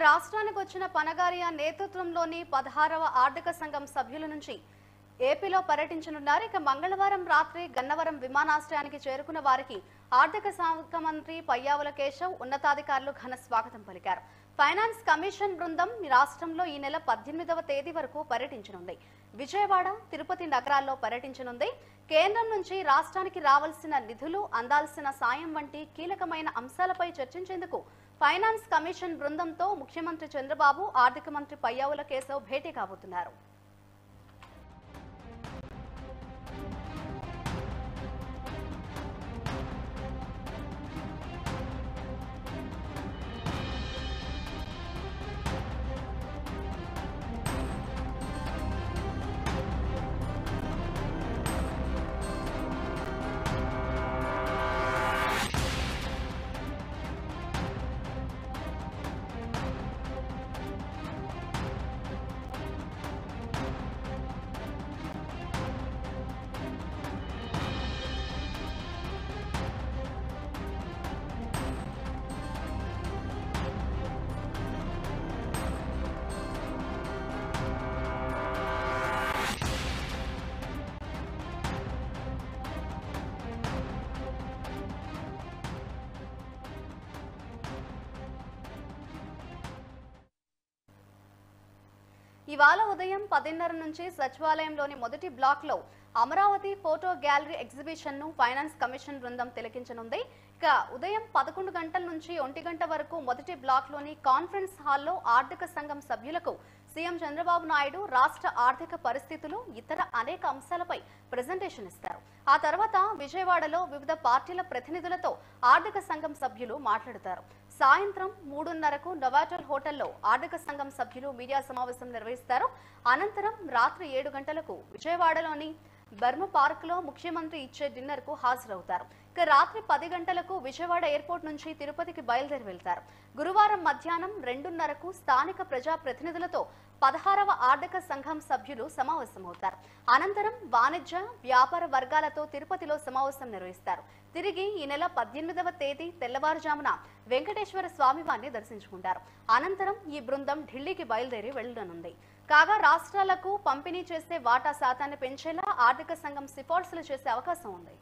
రాష్ట్రానికి వచ్చిన పనగారియా నేతృత్వంలోని 16వ ఆర్థిక సంఘం సభ్యుల నుంచి ఏపీలో పర్యటించనున్నారు. మంగళవారం రాత్రి గన్నవరం విమానాశ్రయానికి చేరుకున్న వారికి ఆర్థిక శాఖ మంత్రి పయ్యావుల కేశవ్ ఉన్నతాధికారులు ఘన స్వాగతం పలికారు. ఫైనాన్స్ కమిషన్ బృందం రాష్ట్రంలో ఈ నెల 18వ తేదీ వరకు పర్యటించనుంది. విజయవాడ, తిరుపతి నగరాల్లో పర్యటించనుంది. కేంద్రం నుంచి రాష్ట్రానికి రావాల్సిన నిధులు, అందాల్సిన సాయం వంటి కీలకమైన అంశాలపై చర్చించేందుకు ఫైనాన్స్ కమిషన్ బృందంతో ముఖ్యమంత్రి చంద్రబాబు, ఆర్థిక మంత్రి పయ్యావుల కేశవ్ భేటీ కాబోతున్నారు. ఇవాళ ఉదయం 10:30 నుంచి సచివాలయంలోని మొదటి బ్లాక్ లో అమరావతి ఫోటో గ్యాలరీ ఎగ్జిబిషన్ ను ఫైనాన్స్ కమిషన్ బృందం తిలకించనుంది. ఉదయం 11 గంటల నుంచి 1 గంట వరకు మొదటి బ్లాక్ లోని కాన్ఫరెన్స్ హాల్లో ఆర్థిక సంఘం సభ్యులకు సీఎం చంద్రబాబు నాయుడు రాష్ట్ర ఆర్థిక పరిస్థితులు, ఇతర అనేక అంశాలపై ప్రెజెంటేషన్ ఇస్తారు. ఆ తర్వాత విజయవాడలో వివిధ పార్టీల ప్రతినిధులతో ఆర్థిక సంఘం సభ్యులు మాట్లాడతారు. సాయంత్రం 3:30కు నోవాటెల్ హోటల్లో ఆర్థిక సంఘం సభ్యులు మీడియా సమావేశం నిర్వహిస్తారు. అనంతరం రాత్రి 7 గంటలకు విజయవాడలోని బర్మ పార్క్ లో ముఖ్యమంత్రి ఇచ్చే డిన్నర్ కు హాజరవుతారు. రాత్రి 10 గంటలకు విజయవాడ ఎయిర్పోర్ట్ నుంచి తిరుపతికి బయలుదేరి వెళ్తారు. గురువారం మధ్యాహ్నం 2:30కు స్థానిక ప్రజా ప్రతినిధులతో 16వ ఆర్థిక సంఘం సభ్యులు సమావేశమవుతారు. అనంతరం వాణిజ్య, వ్యాపార వర్గాలతో తిరుపతిలో సమావేశం నిర్వహిస్తారు. తిరిగి ఈ నెల 18వ తేదీ తెల్లవారుజామున వెంకటేశ్వర స్వామివారిని దర్శించుకుంటారు. అనంతరం ఈ బృందం ఢిల్లీకి బయలుదేరి వెళ్లనుంది. కాగా రాష్ట్రాలకు పంపిణీ చేసే వాటా శాతాన్ని పెంచేలా ఆర్థిక సంఘం సిఫార్సులు చేసే అవకాశం ఉంది.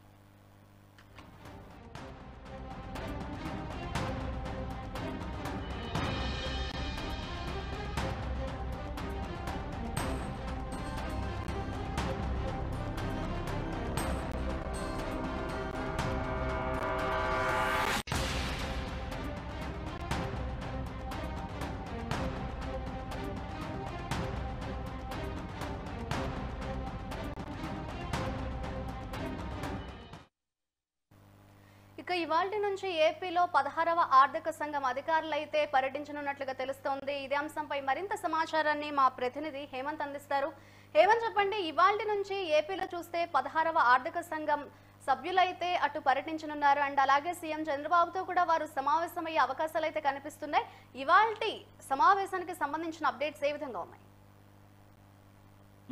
ఇవాల్టి నుంచి ఏపీలో 16వ ఆర్థిక సంఘం అధికారులైతే పర్యటించనున్నట్లుగా తెలుస్తోంది. ఇదే అంశంపై మరింత సమాచారాన్ని మా ప్రతినిధి హేమంత్ అందిస్తారు. హేమంత్, చెప్పండి, ఇవాల్టి నుంచి ఏపీలో చూస్తే 16వ ఆర్థిక సంఘం సభ్యులైతే అటు పర్యటించనున్నారు. అండ్ అలాగే సీఎం చంద్రబాబుతో కూడా వారు సమావేశమయ్యే అవకాశాలు అయితే కనిపిస్తున్నాయి. ఇవాల్టి సమావేశానికి సంబంధించిన అప్డేట్స్ ఏ విధంగా ఉన్నాయి?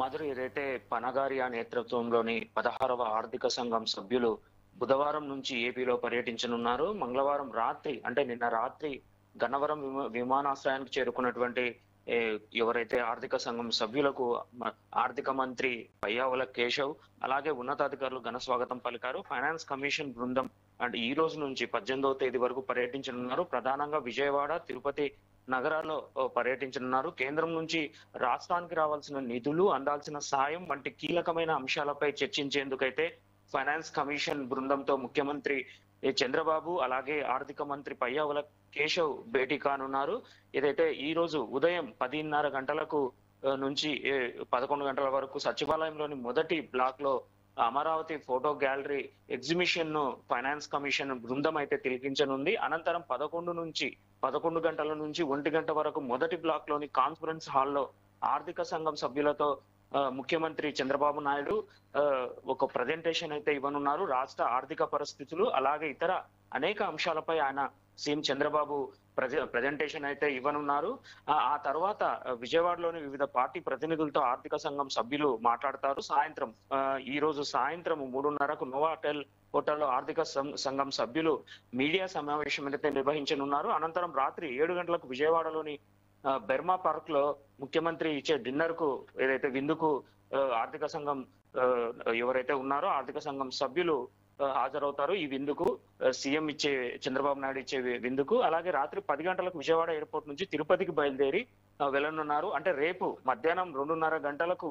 మధురి, రేటే పనగారియా నేతృత్వంలోని 16వ ఆర్థిక సంఘం సభ్యులు బుధవారం నుంచి ఏపీలో పర్యటించనున్నారు. మంగళవారం రాత్రి, అంటే నిన్న రాత్రి గన్నవరం విమానాశ్రయానికి చేరుకున్నటువంటి ఎవరైతే ఆర్థిక సంఘం సభ్యులకు ఆర్థిక మంత్రి పయ్యావుల కేశవ్, అలాగే ఉన్నతాధికారులు ఘన స్వాగతం పలికారు. ఫైనాన్స్ కమిషన్ బృందం అంటే ఈ రోజు నుంచి 18వ తేదీ వరకు పర్యటించనున్నారు. ప్రధానంగా విజయవాడ, తిరుపతి నగరాల్లో పర్యటించనున్నారు. కేంద్రం నుంచి రాష్ట్రానికి రావాల్సిన నిధులు, అందాల్సిన సాయం వంటి కీలకమైన అంశాలపై చర్చించేందుకైతే ఫైనాన్స్ కమిషన్ బృందంతో ముఖ్యమంత్రి చంద్రబాబు, అలాగే ఆర్థిక మంత్రి పయ్యావుల కేశవ్ భేటీ కానున్నారు. ఏదైతే ఈ రోజు ఉదయం 10:30 గంటలకు నుంచి 11 గంటల వరకు సచివాలయంలోని మొదటి బ్లాక్ లో అమరావతి ఫోటో గ్యాలరీ ఎగ్జిబిషన్ ను ఫైనాన్స్ కమిషన్ బృందం అయితే తిలకించనుంది. అనంతరం 11 గంటల నుంచి 1 గంట వరకు మొదటి బ్లాక్ లోని కాన్ఫరెన్స్ హాల్లో ఆర్థిక సంఘం సభ్యులతో ముఖ్యమంత్రి చంద్రబాబు నాయుడు ఒక ప్రజెంటేషన్ అయితే ఇవ్వనున్నారు. రాష్ట్ర ఆర్థిక పరిస్థితులు, అలాగే ఇతర అనేక అంశాలపై ఆయన సీఎం చంద్రబాబు ప్రజెంటేషన్ అయితే ఇవ్వనున్నారు. ఆ తర్వాత విజయవాడలోని వివిధ పార్టీ ప్రతినిధులతో ఆర్థిక సంఘం సభ్యులు మాట్లాడతారు. సాయంత్రం ఈ రోజు సాయంత్రం 3:30కు నోవా హోటల్లో ఆర్థిక సంఘం సభ్యులు మీడియా సమావేశం అయితే నిర్వహించనున్నారు. అనంతరం రాత్రి 7 గంటలకు విజయవాడలోని బెర్మా పార్క్ లో ముఖ్యమంత్రి ఇచ్చే డిన్నర్ కు ఏదైతే విందుకు ఆర్థిక సంఘం ఎవరైతే ఉన్నారో ఆర్థిక సంఘం సభ్యులు హాజరవుతారు. ఈ విందుకు సీఎం ఇచ్చే చంద్రబాబు నాయుడు ఇచ్చే విందుకు. అలాగే రాత్రి 10 గంటలకు విజయవాడ ఎయిర్పోర్ట్ నుంచి తిరుపతికి బయలుదేరి వెళ్ళనున్నారు. అంటే రేపు మధ్యాహ్నం 2:30 గంటలకు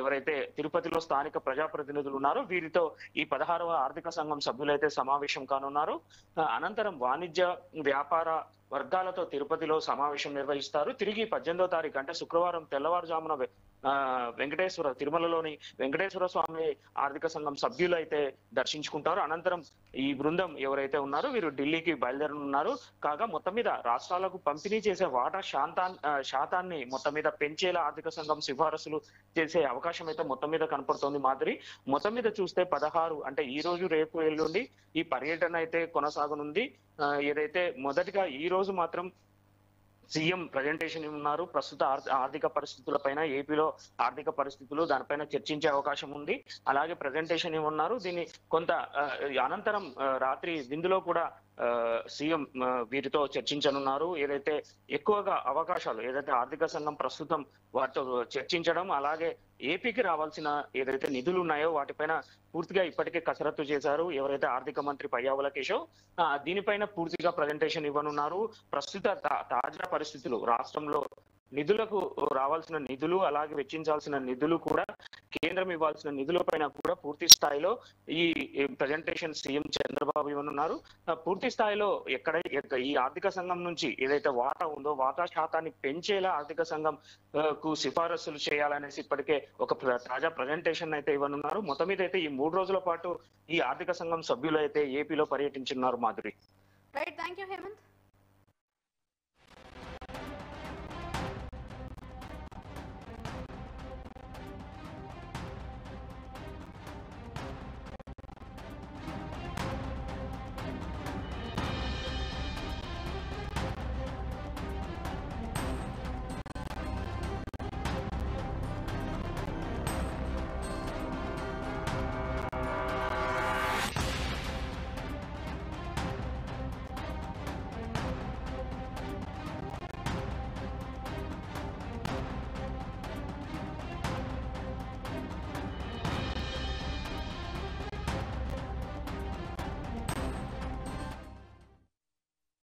ఎవరైతే తిరుపతిలో స్థానిక ప్రజాప్రతినిధులు ఉన్నారో వీరితో ఈ 16వ ఆర్థిక సంఘం సభ్యులైతే సమావేశం కానున్నారు. అనంతరం వాణిజ్య వ్యాపార వర్గాలతో తిరుపతిలో సమావేశం నిర్వహిస్తారు. తిరిగి 18వ తారీఖు అంటే శుక్రవారం తెల్లవారుజామున తిరుమలలోని వెంకటేశ్వర స్వామి ఆర్థిక సంఘం సభ్యులు అయితే దర్శించుకుంటారు. అనంతరం ఈ బృందం ఎవరైతే ఉన్నారో వీరు ఢిల్లీకి బయలుదేరనున్నారు. కాగా మొత్తం మీద రాష్ట్రాలకు పంపిణీ చేసే వాటా శాతాన్ని మొత్తం మీద పెంచేలా ఆర్థిక సంఘం సిఫారసులు చేసే అవకాశం అయితే మొత్తం మీద కనపడుతోంది. మాదిరి మొత్తం మీద చూస్తే 16 అంటే ఈ రోజు రేపు ఎల్లుండి ఈ పర్యటన అయితే కొనసాగనుంది. ఏదైతే మొదటిగా ఈ రోజు మాత్రం సీఎం ప్రజెంటేషన్ ఉన్నారు. ప్రస్తుత ఆర్థిక పరిస్థితులపైన ఏపీలో ఆర్థిక పరిస్థితులు దానిపైన చర్చించే అవకాశం ఉంది. అలాగే ప్రజెంటేషన్ ఉన్నారు. దీన్ని కొంత అనంతరం రాత్రి విందులో కూడా సీఎం వీరితో చర్చించనున్నారు. ఏదైతే ఎక్కువగా అవకాశాలు ఏదైతే ఆర్థిక సంఘం ప్రస్తుతం వాటితో చర్చించడం, అలాగే ఏపీకి రావాల్సిన ఏదైతే నిధులు ఉన్నాయో వాటిపైన పూర్తిగా ఇప్పటికే కసరత్తు చేశారు ఎవరైతే ఆర్థిక మంత్రి పయ్యావుల కేశవ్. దీనిపైన పూర్తిగా ప్రజెంటేషన్ ఇవ్వనున్నారు. ప్రస్తుత తాజా పరిస్థితులు రాష్ట్రంలో నిధులకు రావాల్సిన నిధులు అలాగే వెచ్చించాల్సిన నిధులు కూడా కేంద్రం ఇవ్వాల్సిన నిధులపైన కూడా పూర్తి స్థాయిలో ఈ ప్రజెంటేషన్ సీఎం చంద్రబాబు ఇవ్వనున్నారు. పూర్తి స్థాయిలో ఈ ఆర్థిక సంఘం నుంచి ఏదైతే వాటా ఉందో వాటా శాతాన్ని పెంచేలా ఆర్థిక సంఘం కు సిఫారసులు చేయాలనేసి ఇప్పటికే ఒక తాజా ప్రజెంటేషన్ అయితే ఇవ్వనున్నారు. మొత్తం మీద అయితే ఈ 3 రోజుల పాటు ఈ ఆర్థిక సంఘం సభ్యులు అయితే ఏపీలో పర్యటించున్నారు. Madhuri. Right, thank you Hemant.